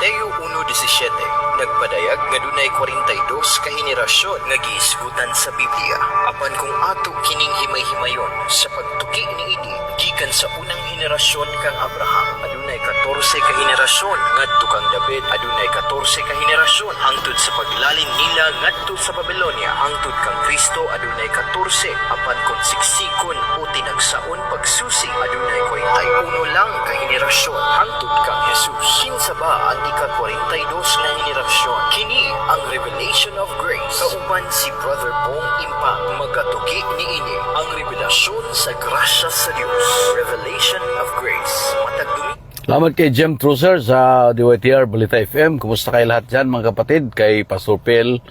Mateo 1:17 nagpadayag nga dunay 42 ka henerasyon nga giisgutan sa Biblia. Apan kung ato kining himay-himayon sa pagtuki niini gikan sa unang henerasyon kang Abraham, adunay 14 ka henerasyon ngadto kang David, adunay 14 ka henerasyon hangtod sa paglalin nila ngadto sa Babylonia, hangtod kang Kristo adunay 14, apan kon siksikon o tinagsaon pagsusi adunay 41 lang ka henerasyon hangtod kang Jesus. Kinsa ba ang ika-42 na henerasyon? Kini ang Revelation of Grace. Kauban si Brother Bong Impang magatuki niini ang revelasyon sa grasya sa Dios. Revelation of Grace. Matag dumi. Salamat kay Jem Truser sa DYTR Balita FM. Kumusta kayo lahat dyan mga kapatid? Kay Pastor Pel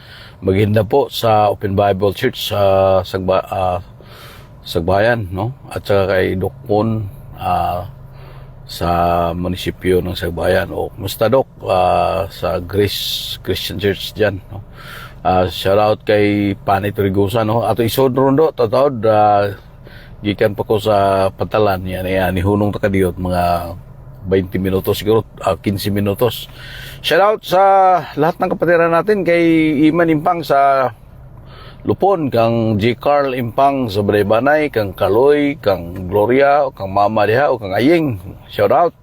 maghinda po sa Open Bible Church sa Sagbayan, no? At saka kay Doc Mon sa munisipyo ng Sagbayan. O kumusta Doc sa Grace Christian Church dyan, no? Shout out kay Pani Trigosa, no? Ato isod rondo tatawad gikan pa ko sa Pantalan yan ni hunong takadiyot mga 20 minutos siguro, 15 minutos. Shout out sa lahat ng kapatiran natin, kay Iman Impang sa Lupon, kang G. Carl Impang sa Brebanay, kang Kaloy, kang Gloria, kang Mama Diha, o kang Aying. Shout out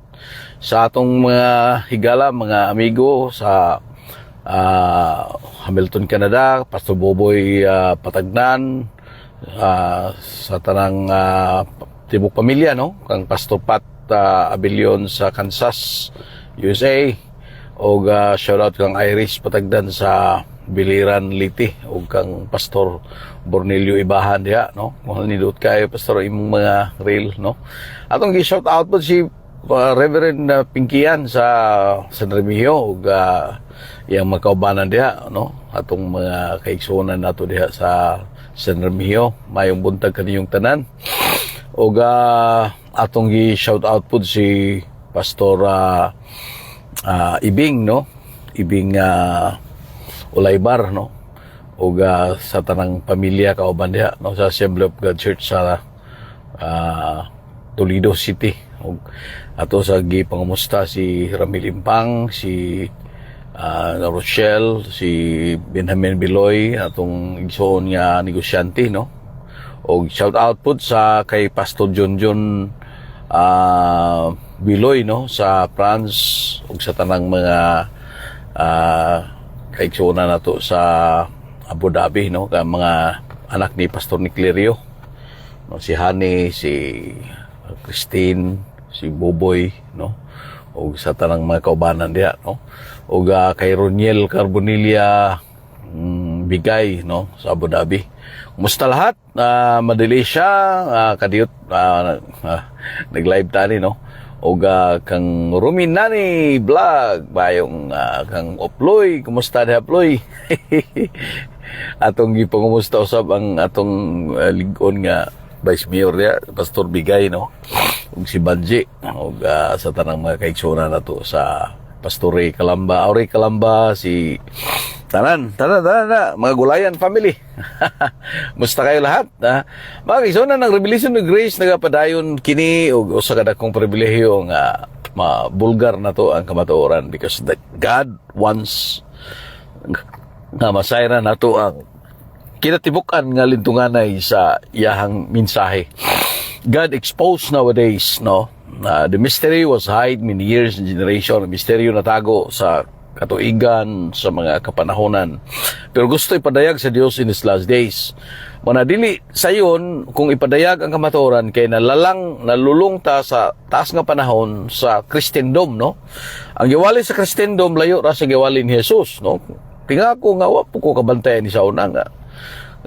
sa atong mga higala, mga amigo sa Hamilton, Canada, Pastor Boboy Patagnan, sa tanang tibok pamilya, no? Kang Pastor Pat Abilion sa Kansas, USA, o shoutout kang Iris Patagdan sa Biliran, Liti, o kang Pastor Bornelio Ibahan diha, no? Mahal nidot kayo Pastor imong mga real, no? Atong gi-shoutout po si Reverend Pinkian sa San Remigio, o iyang makaubanan diha, no? Atong mga kaigsunan nato diha sa San Remigio, mayong buntag kaniyong tanan. O atong gi-shout out po si Pastor Ibing, no? Ibing Ulaybar, no? O sa tanang pamilya kauban diha, no? Sa Assembly of God Church sa Toledo City. O ato sa gipangumusta si Ramil Impang, si Rochelle, si Benjamin Biloy, atong igsoon nga negosyante, no? O shout out po sa kay Pastor John Biloy, no, sa France, ug sa tanang mga kaigsuonan nato sa Abu Dhabi, no, ka mga anak ni Pastor Niclerio, no, si Hani, si Christine, si Boboy, no, ug sa tanang mga kaubanan diha, no, ug kay Roniel Carbonilla Bigay, no, sa Abu Dhabi. Kumusta lahat? Madali siya, kadiyot, nag-live tani, no? O kang Rumin Nani Vlog, bayong kang Oploy, kumusta na Oploy? Atong gipangumusta usab ang atong ligon nga Vice Mayor niya, Pastor Bigay, no? O si Banji, o sa tanang mga kaigsunan na to sa Pastor Ray Calamba, Ray Calamba, si Tanan, mga Gulayan family. Musta kayo lahat? Mga kaigsunan ng Revelation of Grace, nagapadayon kini o sa kadakong pribilehiyo nga mabulgar na to ang kamatuoran, because that God wants nga masayran na to ang kinatibukan nga lintunganay sa iyahang mensahe. God exposed nowadays, no? The mystery was hid many years and generation. Misteryo natago sa katuigan, sa mga kapanahonan. Pero gusto ipadayag sa Dios in these last days. Manadili sayon kung ipadayag ang kamatuoran kay nalulung ta sa taas nga panahon sa Kristendom, no? Ang giwali sa Kristendom layo ra sa giwali ni Jesus, no? Tinga ko nga wa po ko kabantayan ni sa una nga.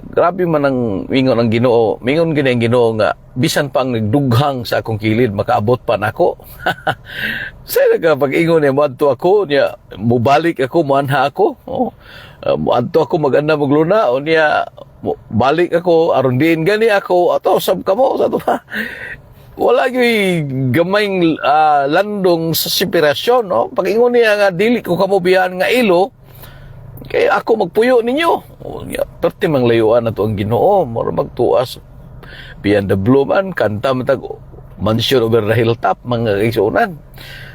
Grabe man ang mingon ang Ginoo. Mingon gini ang Ginoo nga bisan pa ang nagdughang sa akong kilid makaabot pa nako. Say nga pag-ingon niya moadto ako niya, mubalik ako, muanha ako. Moadto ako maganda magluna o niya balik ako aron diin gani ako ato sab kamo sa to. Wala gyud gamayng landong sa sipirasyon, no? Pag-ingon niya nga dili ko kamo biyan nga ilo, kay ako magpuyo ninyo. Perti mang layuan na to ang Ginoo, mura magtuas beyond the blue man, kanta matag mansion over the hilltop, mga kaigsunan.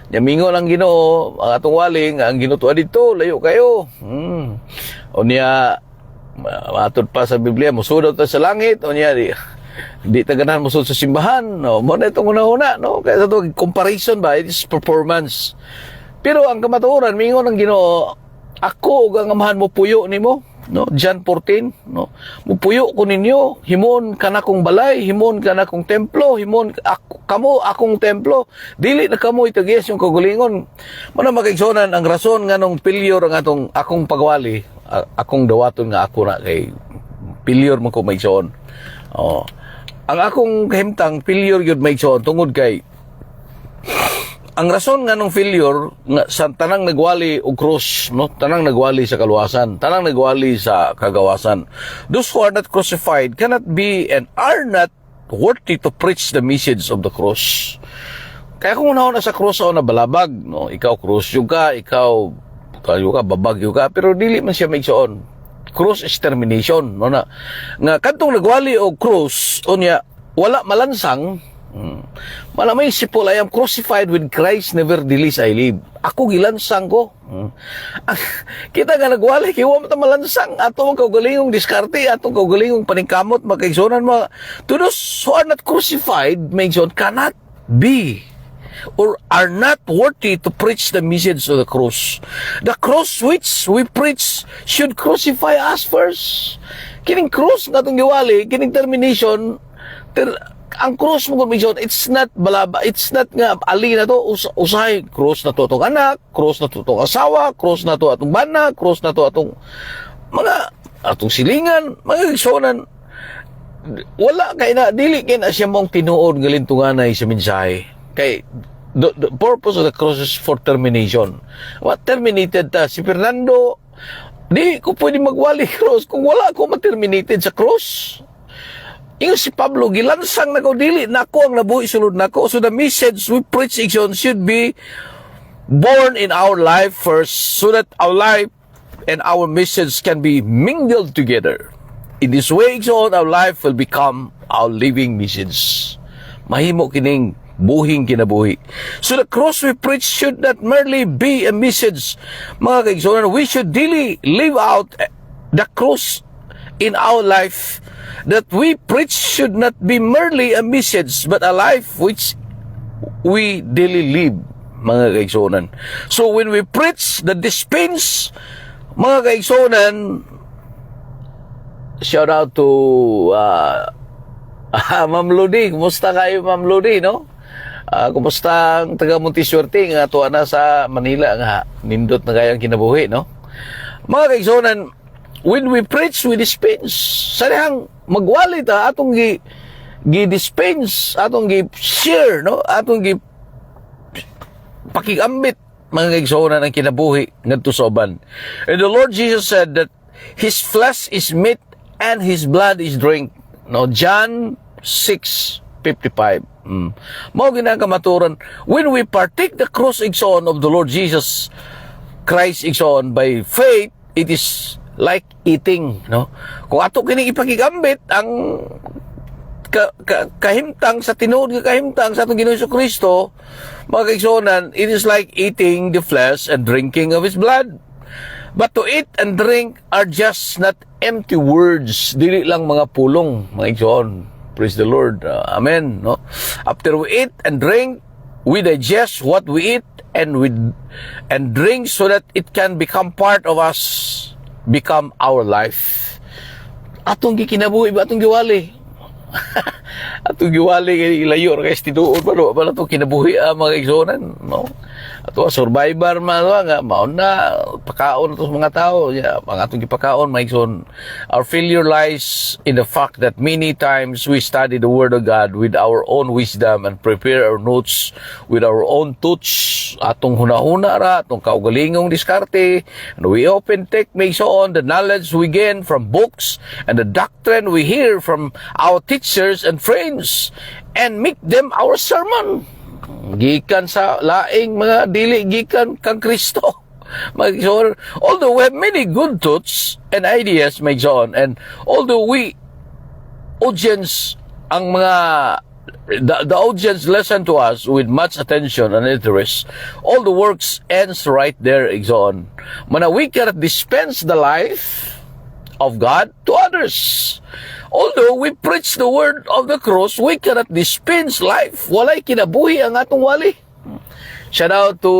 Yamingon ang Ginoo, ang atong waling, ang ginutuan dito, layo kayo. O niya, matod pa sa Biblia, musudot ta sa langit, o niya, di taganahan musud sa simbahan. No? Mo na itong una-una, no? Kaya ito, comparison ba? It is performance. Pero ang kamatuoran, mingon ang Ginoo, ako, ang amahan mo puyo ni mo. No, John 14, no, mupuyo ko ninyo, himon ka na kong balay, himon ka na kong templo, himon kamo akong templo, dili na kamo itagias yung kagulingon. Muna makaigsonan ang rason nga nung pilyor ang akong pagwali, akong dawaton nga ako na kay pilyor man ko maigsoon. Ang akong kahimtang pilyor yun maigsoon tungod kay ang rason nga nung failure nga sa tanang nagwali og cross, no, tanang nagwali sa kaluwasan, tanang nagwali sa kagawasan, those who are not crucified cannot be and are not worthy to preach the message of the cross. Kaya kung unahon na sa cross o na balabag, no, ikaw cross yung ka, ikaw babag yung ka, pero dili man siya maigsoon. Cross is termination, no, na nga kadtong nagwali og cross unya wala malansang. Malamay si Paul, I am crucified with Christ, nevertheless I live. Ako gilansang ko. Kita nga nagwali, kiwa mo malansang. Atong kaugalingong diskarte, atong kaugalingong paningkamot, makaigsonan mo. To those who are not crucified, maigsoon, cannot be or are not worthy to preach the message of the cross. The cross which we preach should crucify us first. Kining cross nga itong giwali, kining termination, ang cross mo kung it's not balaba, it's not nga ali na to, usahay, cross na to atong anak, cross na to atong asawa, cross na to atong bana, cross na to atong mga atong silingan, mga igsonan. Wala kay na dili kay na siya mong tinuod galintunganay sa mensahe. Kay the purpose of the cross is for termination. What terminated ta si Fernando, di ko pwede magwali cross kung wala ako ma-terminated sa cross. Yung si Pablo, gilansang na ko, dili na ako ang nabuhi sulod na ko. So the message we preach should be born in our life first so that our life and our message can be mingled together. In this way, our life will become our living message. Mahimo kining buhing kinabuhi. So the cross we preach should not merely be a message. Mga kaigsonan, we should daily live out the cross in our life. That we preach should not be merely a message, but a life which we daily live, mga kaigsonan. So when we preach the dispense, mga kaigsonan, shout out to Ma'am Ludi. Kumusta kayo, Ma'am Ludi, no? Kumusta ang taga Montisuerte nga tuwa na sa Manila nga nindot na kayang kinabuhi, no? Mga kaigsonan, when we preach, we dispense. Sarihang magwali ta atong gi-dispense, atong gi-share, no? Atong pakigambit mga kaigsonan ang kinabuhi ngadto sa uban. And the Lord Jesus said that His flesh is meat and His blood is drink. No, John 6:55. Mao ginakamaturan, when we partake the cross igsoon of the Lord Jesus Christ igsoon by faith, it is like eating, no? Kung ato kining ipakigambit ang kahimtang sa tinuod nga kahimtang sa atong Ginoong Kristo, mga kaigsonan, it is like eating the flesh and drinking of His blood. But to eat and drink are just not empty words, dili lang mga pulong, mga kaigsoon. Praise the Lord. Amen, no? After we eat and drink, we digest what we eat and drink so that it can become part of us, become our life. Atong gikinabuhi ba atong giwali? Atong giwali ilayo ra kay tinuod pa atong kinabuhi mga kaigsonan, no? Ato survivor man nga mao na pakaon ato mga tao, ang atong gipakaon mga kaigsoon. Our failure lies in the fact that many times we study the Word of God with our own wisdom and prepare our notes with our own thoughts. Atong hunahuna ra, atong kaugalingong diskarte, and we often take on the knowledge we gain from books and the doctrine we hear from our teachers and friends and make them our sermon. Gikan sa laing mga dili gikan kang Kristo. Although we have many good thoughts and ideas, my John, and although we audience ang mga the audience listen to us with much attention and interest. All the works ends right there, Igsoon. Mana we cannot dispense the life of God to others. Although we preach the word of the cross, we cannot dispense life. Walay kinabuhi ang atong wali. Shout out to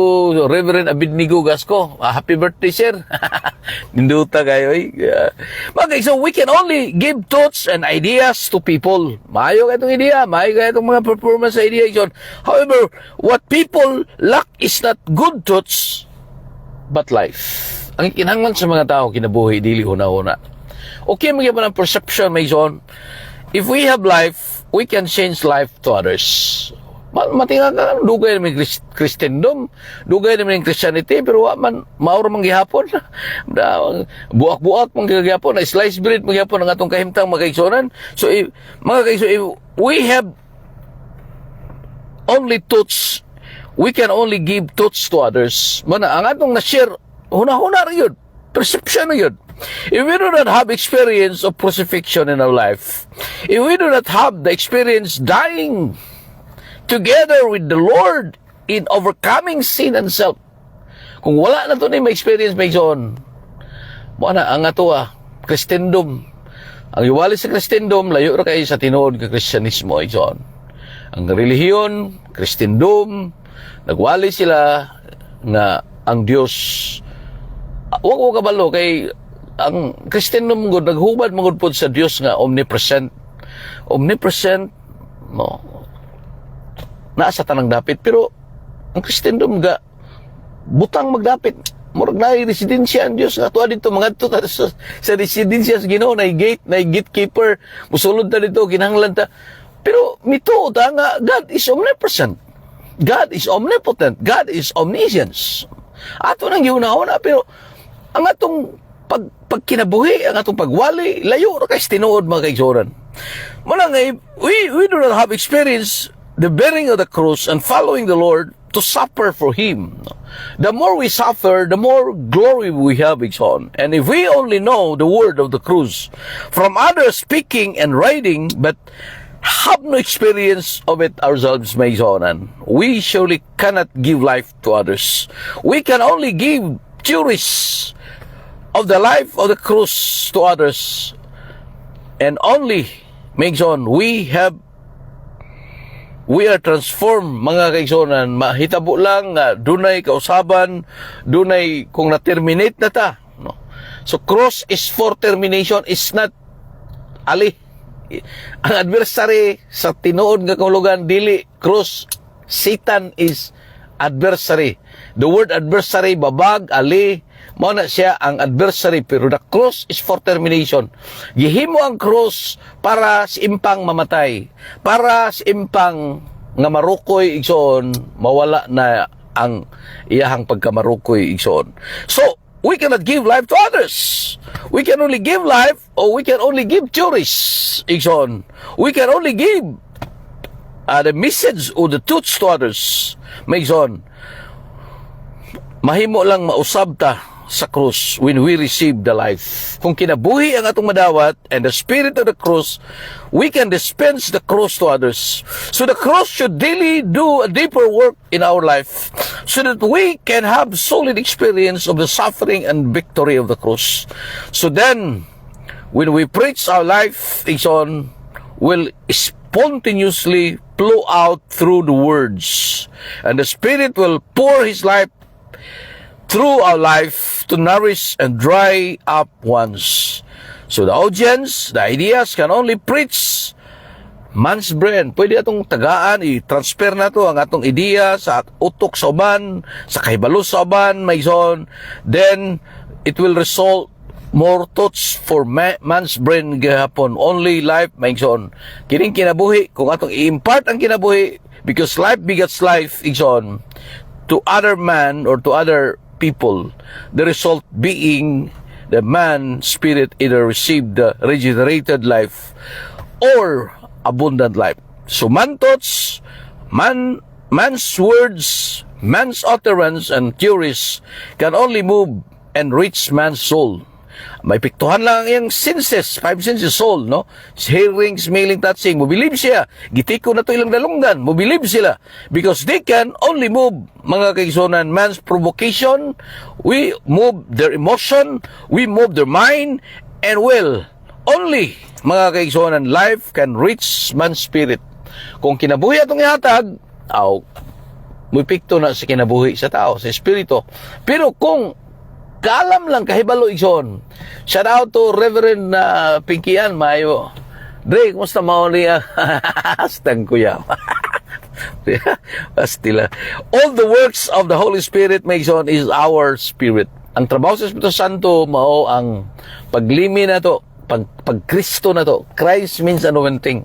Reverend Abednego Gasco. Happy birthday, sir. Ninduta kayo, eh. Okay, so we can only give thoughts and ideas to people. Maayo ka itong idea, maayo ka itong mga performance idea. However, what people lack is not good thoughts, but life. Ang kinahanglan sa mga tao, kinabuhi, dili huna-huna. Okay, magiging ng perception, may zone. If we have life, we can change life to others. Matinga ka, dugay naman yung Christendom, dugay naman yung Christianity, pero man, mauro mang gihapon. Buak-buak mang gihapon, na slice bread mang gihapon ang atong kahimtang mga kaigsonan. So, mga kaigsonan, if we have only thoughts, we can only give thoughts to others. Mana, ang atong na-share, huna-huna rin yun. Perception rin yun. If we do not have experience of crucifixion in our life, if we do not have the experience dying together with the Lord in overcoming sin and self. Kung wala na to ni may experience may zon. Mo na ang ato Christendom. Ang iwali sa Christendom layo ra kay sa tinuod nga Kristyanismo ay zon. Ang relihiyon, Christendom, nagwali sila nga ang Dios wag kabalo kay ang Christendom gud naghubad magud pod sa Dios nga omnipresent. Omnipresent no. Nasa tanang dapit pero ang Kristendom ga butang magdapit murag na residensya ang Dios nga tuwa dito mga tuta sa residensya sa Ginoo na gatekeeper musulod ta dito kinahanglan ta pero mito ta nga God is omnipresent, God is omnipotent, God is omniscience. Ato nang giuna-una pero ang atong pagkinabuhi, ang atong pagwali layo ra kay tinuod mga kaigsonan. Muna nga we do not have experience the bearing of the cross and following the Lord to suffer for Him. The more we suffer, the more glory we have, Igsoon. And if we only know the word of the cross from others speaking and writing, but have no experience of it ourselves, may Igsoon, we surely cannot give life to others. We can only give theories of the life of the cross to others. And only, may Igsoon, we are transformed, mga kaigsonan. Mahitabo lang nga dunay kausaban, dunay kung na-terminate na ta. No? So, cross is for termination, is not ali. Ang adversary sa tinuod nga kahulugan, dili, cross, Satan is adversary. The word adversary, babag, ali, mao na siya ang adversary, pero the cross is for termination. Gihimo ang cross para sa impang mamatay, para sa impang nga marukoy igsoon, mawala na ang iyahang pagkamarukoy igsoon. So, we cannot give life to others. We can only give life, or we can only give theories igsoon. We can only give the message or the truths to others. May igsoon, mahimo lang mausab ta sa cross when we receive the life. Kung kinabuhi ang atong madawat and the spirit of the cross, we can dispense the cross to others. So the cross should daily do a deeper work in our life so that we can have solid experience of the suffering and victory of the cross. So then, when we preach our life, Igsoon, will spontaneously flow out through the words. And the Spirit will pour His life through our life to nourish and dry up ones. So the audience, the ideas can only preach man's brain. Pwede atong tagaan, i-transfer na to ang atong ideya sa utok sa uban, sa kahibalo sa uban, may zone. Then, it will result more thoughts for man's brain gahapon. Only life, may zone. Kining kinabuhi, kung atong i-impart ang kinabuhi, because life begets life, igsoon, to other man or to other people, the result being the man spirit either received the regenerated life or abundant life. So man thoughts, man's words, man's utterance and theories can only move and reach man's soul. may piktuhan lang yung senses, 5 senses, soul, no? Hearing, smelling, touching, mobilib siya. Gitiko na to ilang dalunggan, mobilib sila. Because they can only move, mga kaigsunan, man's provocation, we move their emotion, we move their mind, and will. Only, mga kaigsunan, life can reach man's spirit. Kung kinabuhi atong ihatag, may pikto na sa kinabuhi sa tao, sa espiritu. Pero kung kaalam lang, kahibalo igsoon. Shout out to Reverend Pinkian, Mayo. Dre, kumusta mo niya? Astang kuya. Astila. All the works of the Holy Spirit makes on is our spirit. Ang trabaho sa Espiritu Santo, mao ang paglimi na to, pag-Kristo na to. Christ means anointing.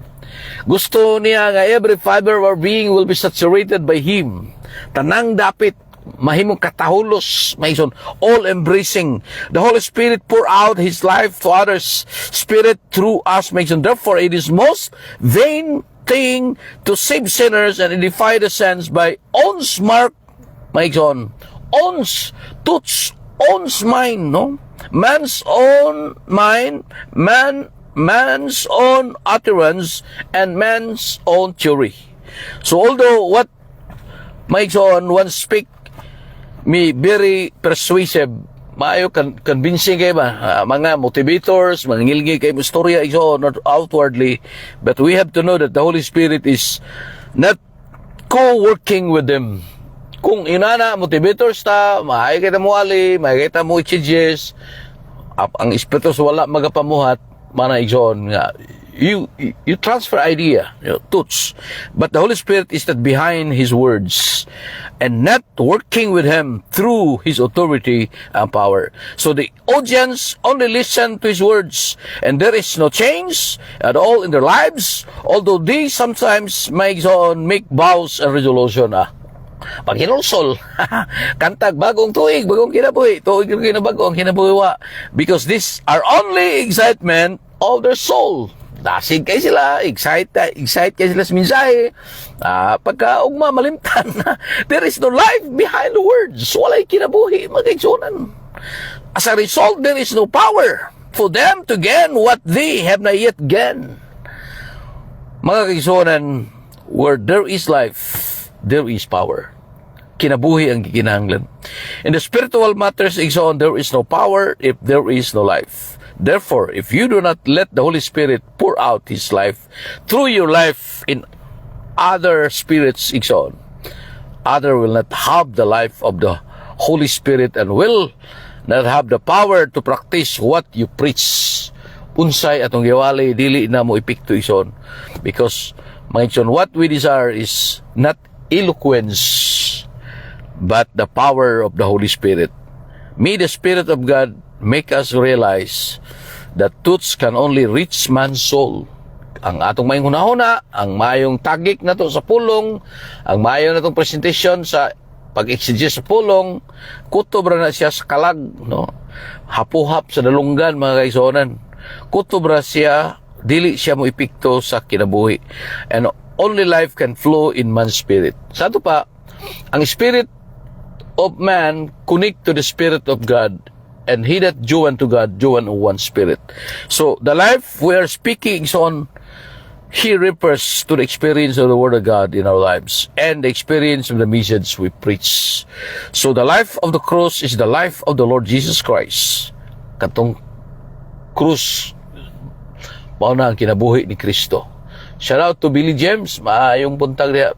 Gusto niya nga every fiber of our being will be saturated by Him. Tanang dapit, mahimong katahulos, maison, all-embracing. The Holy Spirit pour out His life to others' spirit through us, maison. Therefore, it is most vain thing to save sinners and edify the saints by own's mark, maison, own's touch, own's mind, no? Man's own mind, man's own utterance, and man's own theory. So although what makes on one speak me very persuasive, maayo convincing kayo ba, mga motivators, mga ngilgi kayo istorya iso not outwardly, but we have to know that the Holy Spirit is not co-working with them. Kung inana motivators ta, maayo kita mo ali, maayo kita mo i-changes, ang espiritu wala magapamuhat, mana igsoon nga you transfer idea, thoughts, but the Holy Spirit is not behind His words and not working with Him through His authority and power. So the audience only listen to His words, and there is no change at all in their lives, although they sometimes make vows and resolution. Pag hinulsol, kantag bagong tuig, bagong kinabuhi, tuig kinabagong kinabuhiwa, because these are only excitement of their soul. Dasig kayo sila, excite kayo sila sa mensahe. Pagka ugma malimtan, there is no life behind the words. Walay kinabuhi, magkaigsunan. As a result, there is no power for them to gain what they have not yet gained. Mga kaigsunan, where there is life, there is power. Kinabuhi ang gikinahanglan. In the spiritual matters, there is no power if there is no life. Therefore, if you do not let the Holy Spirit pour out His life through your life in other spirits, other will not have the life of the Holy Spirit and will not have the power to practice what you preach. Unsay atong giwali, dili na mo ipikto ison. Because, what we desire is not eloquence, but the power of the Holy Spirit. May the Spirit of God make us realize that truths can only reach man's soul. Ang atong mayong hunahuna, ang mayong tagik na to sa pulong, ang mayong na tong presentation sa pag-exegese sa pulong, kutob ra na siya sa kalag, no? Hapuhap sa dalunggan, mga kaisonan. Kutob ra siya, dili siya mo ipikto sa kinabuhi. And only life can flow in man's spirit. Sa ato pa, ang spirit of man connect to the Spirit of God, and he that join to God, join one spirit. So, the life we are speaking on, he refers to the experience of the Word of God in our lives, and the experience of the message we preach. So, the life of the cross is the life of the Lord Jesus Christ. Katong krus, mao na ang kinabuhi ni Kristo. Shout out to Billy James, maayong buntag niya.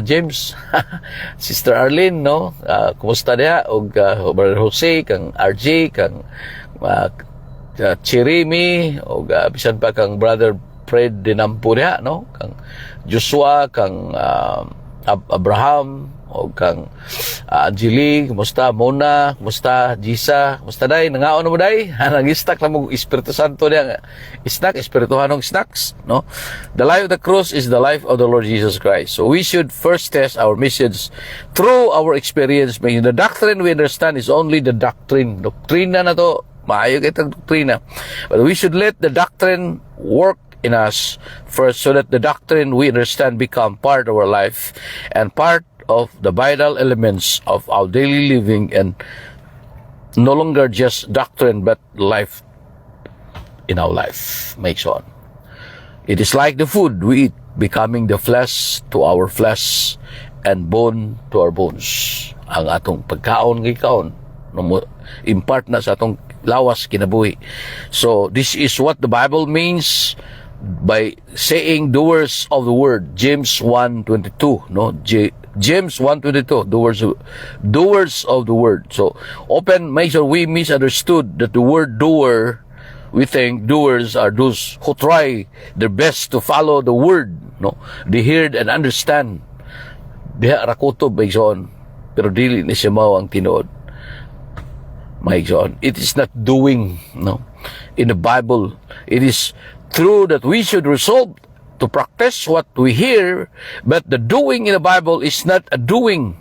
James, Sister Arlene, no? Kumusta niya? O Brother Jose, kang RJ, kang Chirimi, o bisan pa kang Brother Fred Dinampo niya, no? Kang Joshua, kang Abraham, o kang Angelique, kumusta? Mona, kumusta? Jisa, kumusta day? Nangaon mo day? Nag-stack na mong Espiritu Santo niya. Snack, Espirituhanong snacks, no? The life of the cross is the life of the Lord Jesus Christ. So we should first test our message through our experience. Making the doctrine we understand is only the doctrine. Doktrina na to. Maayo kitang doktrina. But we should let the doctrine work in us first, so that the doctrine we understand become part of our life and part of the vital elements of our daily living, and no longer just doctrine but life in our life. Makes on. It is like the food we eat, becoming the flesh to our flesh and bone to our bones. Ang atong pagkaon kay kaon, impart na sa atong lawas kinabuhi. So this is what the Bible means by saying doers of the word. James 1:22, no? James 1:22, doers of the word. So often make sure we misunderstood that the word doer, we think doers are those who try their best to follow the word, no? They hear and understand. Diha rakutob may son, pero dili ni siya mao ang tinuod. My God, it is not doing, no? In the Bible, it is true that we should resolve to practice what we hear, but the doing in the Bible is not a doing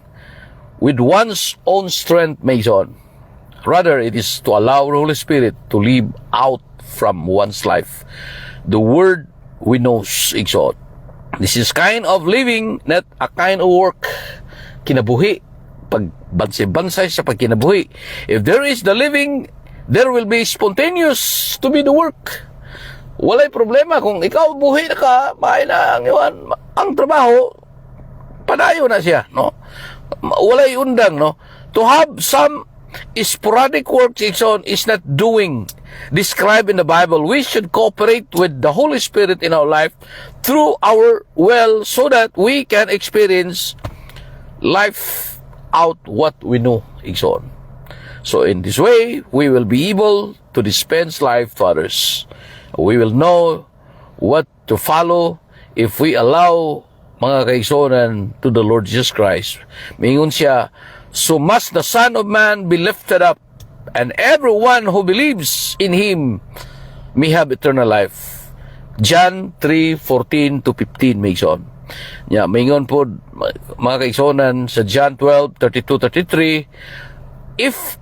with one's own strength, my God. Rather, it is to allow the Holy Spirit to live out from one's life the word we know, God. This is kind of living, not a kind of work. Kinabuhi. Pagbansay-bansay sa pagkinabuhi. If there is the living, there will be spontaneous to be the work. Walay problema kung ikaw buhi na ka, maay na ang trabaho, padayo na siya, no? Walay undang, no? To have some sporadic works is not doing described in the Bible. We should cooperate with the Holy Spirit in our life through our will so that we can experience life out what we know, Igsoon. So in this way, we will be able to dispense life to others. We will know what to follow if we allow mga kaigsoonan to the Lord Jesus Christ. Mingon siya, so must the Son of Man be lifted up, and everyone who believes in Him may have eternal life. John 3:14 to 15, Mason. Yeah, mingon po mga kaigsonan sa John 12:32-33, if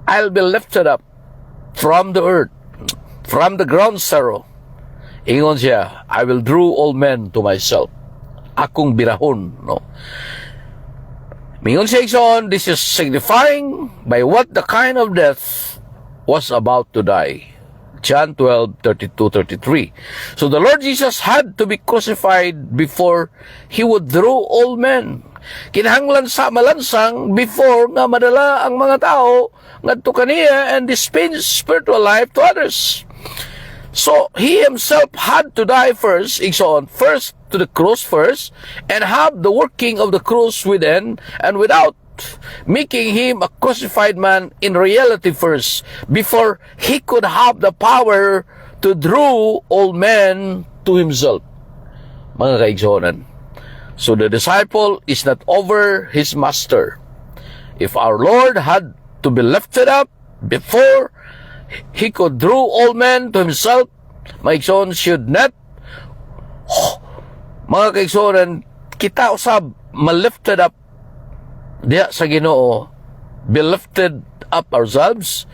I'll be lifted up from the earth, from the ground zero, ingon siya, I will draw all men to myself. Akong birahon, no? Mingon siya, Igsoon, this is signifying by what the kind of death was about to die. John 12:32-33. So the Lord Jesus had to be crucified before He would draw all men. Kinahanglan sa malansang before nga madala ang mga tao ngadto kaniya and dispense spiritual life to others. So He Himself had to die first, Igsoon, first to the cross first, and have the working of the cross within and without, making Him a crucified man in reality first, before He could have the power to draw all men to Himself. Mga kaigsonan. So the disciple is not over his master. If our Lord had to be lifted up before He could draw all men to Himself, my son should not, mga kaigsonan, kita usab malifted up diya sa Ginoo, be lifted up ourselves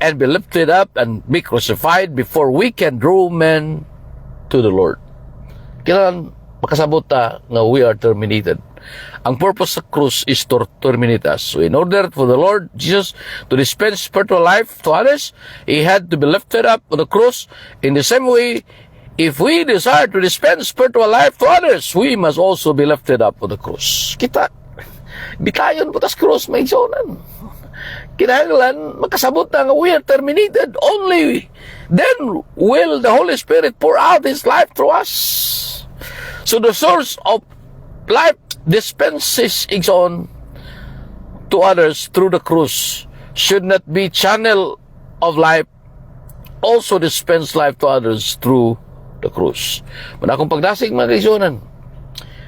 and be lifted up and be crucified before we can draw men to the Lord. Kailangan makasabot ta nga we are terminated. Ang purpose sa cross is to terminate us. So in order for the Lord Jesus to dispense spiritual life to others, He had to be lifted up on the cross. In the same way, if we desire to dispense spiritual life to others, we must also be lifted up on the cross. Kita, bitayon po tas cross, may sonan. Kinahanglan makasabot na nga we are terminated. Only then will the Holy Spirit pour out His life through us. So the source of life dispenses on to others through the cross should not be channel of life also dispense life to others through the cross. Manakong pagdasig mga kaisonan,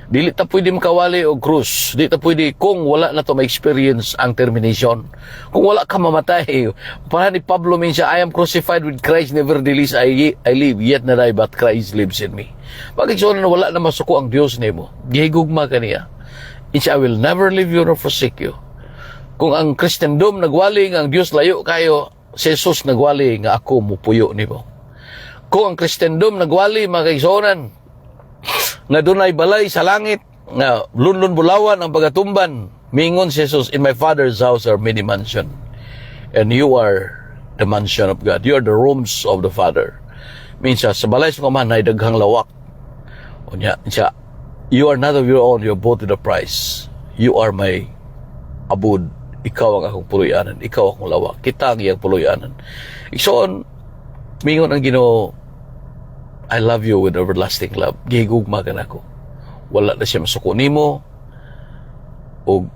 dili ta pwede makawali og krus. Dili ta pwede kung wala na to ma-experience ang termination. Kung wala ka mamatay. Para ni Pablo minsa, I am crucified with Christ, nevertheless I live, yet not I, but Christ lives in me. Bakit so na wala na masuko ang Dios nimo? Gihigugma kaniya. It's I will never leave you nor forsake you. Kung ang Kristendom nagwali nga ang Dios layo kayo, si Jesus nagwali nga ako mupuyo nimo. Kung ang Kristendom nagwali mga kaisonan, nga dunay balay sa langit, nga lunlun bulawan ang pagatumban, mingon si Jesus, in my Father's house are many mansion. And you are the mansion of God. You are the rooms of the Father. Minsan, sa balay sa kaman ay daghang lawak. Unya, siya, you are not of your own, you are bought with a price. You are my abode. Ikaw ang akong puluyanan. Ikaw akong lawak. Kita ang iyang puluyanan. Iksoon, mingon ang Ginoo, I love you with everlasting love. Gihigugma ka na ako. Wala na siya masuko nimo. O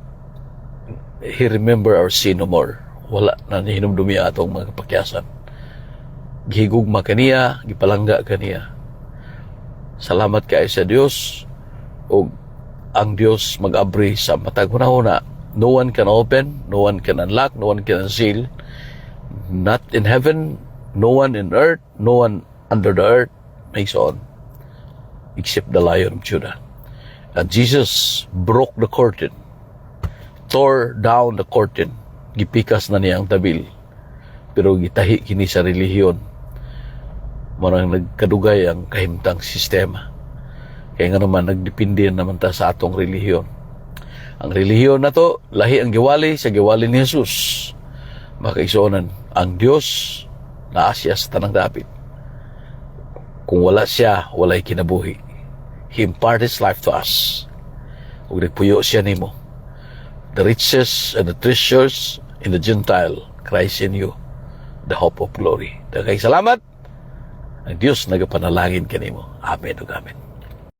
He remember our sin no more. Wala na hinumdumi atong mga kapakyasan. Gihigugma ka niya, gipalangga ka niya. Salamat kayo sa Dios. O ang Dios mag-abri sa matag hunahuna. No one can open, no one can unlock, no one can unseal. Not in heaven, no one in earth, no one under the earth makes on, except the Lion of Judah. And Jesus broke the curtain, tore down the curtain, gipikas na niya ang tabil, pero gitahi kini sa relihiyon. Marang nagkadugay ang kahimtang sistema. Kaya nga naman, nagdepende naman ta sa atong relihiyon. Ang relihiyon na to, lahi ang giwali sa giwali ni Jesus. Makaigsuonan, ang Diyos na asya sa tanang dapit. Kung wala siya, walay kinabuhi. He imparted His life to us. Ug nagpuyo siya nimo. The riches and the treasures in the Gentile, Christ in you, the hope of glory. Dagay salamat. Ang Diyos nagapanalangin kanimo. Amen ug amen.